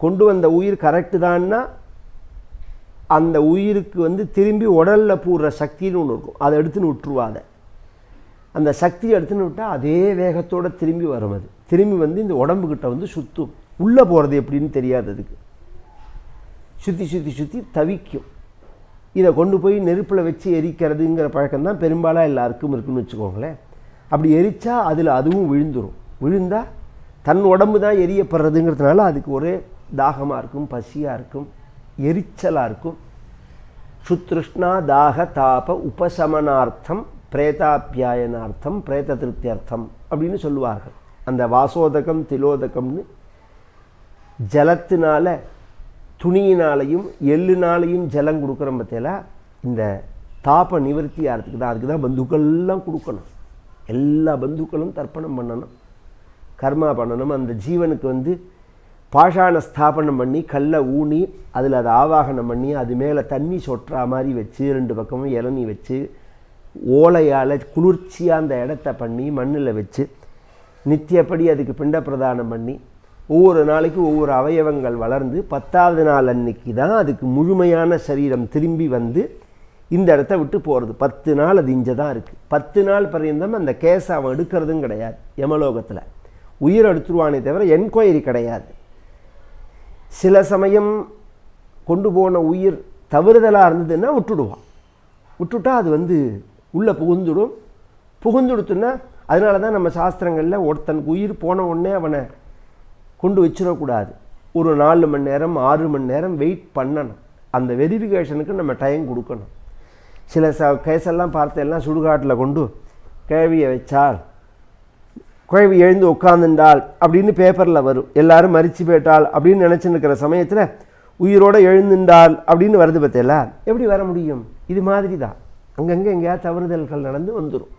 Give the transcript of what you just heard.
கொண்டு வந்த உயிர் கரெக்டு தான்னா அந்த உயிருக்கு வந்து திரும்பி உடலில் பூர்ற சக்தின்னு ஒன்று இருக்கும், அதை எடுத்துன்னு விட்டுருவாத. அந்த சக்தியை எடுத்துன்னு விட்டால் அதே வேகத்தோடு திரும்பி வரும். அது திரும்பி வந்து இந்த உடம்புக்கிட்ட வந்து சுற்றும். உள்ளே போகிறது எப்படின்னு தெரியாது, அதுக்கு சுற்றி சுற்றி சுற்றி தவிக்கும். இதை கொண்டு போய் நெருப்பில் வச்சு எரிக்கிறதுங்கிற பழக்கம்தான் பெரும்பாலாக எல்லாருக்கும் இருக்குன்னு வச்சுக்கோங்களேன். அப்படி எரித்தா அதில் அதுவும் விழுந்துடும். விழுந்தால் தன் உடம்பு தான் எரியப்படுறதுங்கிறதுனால அதுக்கு ஒரே தாகமாக இருக்கும், பசியாக இருக்கும், எரிச்சலாக இருக்கும். சுத்ருஷ்ணா தாக தாப உபசமனார்த்தம் பிரேதாபியாயனார்த்தம் பிரேத திருப்தியர்த்தம் அப்படின்னு சொல்லுவார்கள். அந்த வாசோதகம் திலோதகம்னு ஜலத்தினால துணியினாலையும் எள்ளுனாலையும் ஜலம் கொடுக்குறோம் பற்றியில இந்த தாப நிவர்த்தி ஆகிறதுக்கு தான். அதுக்கு தான் பந்துக்கள்லாம் கொடுக்கணும். எல்லா பந்துக்களும் தர்ப்பணம் பண்ணணும், கர்மா பண்ணணும். அந்த ஜீவனுக்கு வந்து பாஷாண ஸ்தாபனம் பண்ணி கல்லை ஊனி அதில் அதை ஆவாகனம் பண்ணி அது மேலே தண்ணி சொட்டுறா மாதிரி வச்சு 2 பக்கமும் இளநீ வச்சு ஓலையால் குளிர்ச்சியாக அந்த இடத்த பண்ணி மண்ணில் வச்சு நித்தியப்படி அதுக்கு பிண்ட பிரதானம் பண்ணி ஒவ்வொரு நாளைக்கு ஒவ்வொரு அவயவங்கள் வளர்ந்து 10ஆவது நாள் அன்னைக்கு தான் அதுக்கு முழுமையான சரீரம் திரும்பி வந்து இந்த இடத்த விட்டு போகிறது. 10 நாள் அது இங்கே தான் இருக்குது. 10 நாள் பர்யந்தம் அந்த கேஸை அவன் எடுக்கிறதும் கிடையாது. யமலோகத்தில் உயிர் எடுத்துருவானே தவிர என்கொயரி கிடையாது. சில சமயம் கொண்டு போன உயிர் தவறுதலாக இருந்ததுன்னா விட்டுடுவான். விட்டுட்டா அது வந்து உள்ளே புகுந்துடும். புகுந்துடுத்துன்னா அதனால தான் நம்ம சாஸ்திரங்களில் ஒருத்தனுக்கு உயிர் போன உடனே அவனை கொண்டு வச்சிடக்கூடாது. ஒரு 4 மணி நேரம் 6 மணி நேரம் வெயிட் பண்ணணும். அந்த வெரிஃபிகேஷனுக்கு நம்ம டைம் கொடுக்கணும். சில கேஸெல்லாம் பார்த்தெல்லாம் சுடுகாட்டில் கொண்டு கேள்வியை வச்சால் குழவி எழுந்து உட்காந்துண்டாள் அப்படின்னு பேப்பரில் வரும். எல்லாரும் மரிச்சு போயிட்டாள் அப்படின்னு நினச்சின்னு இருக்கிற சமயத்தில் உயிரோடு எழுந்துண்டாள் அப்படின்னு வருது. பார்த்தீங்களா? எப்படி வர முடியும்? இது மாதிரி தான் அங்கங்கே எங்கேயாவது தவறுதல்கள் நடந்து வந்துடும்.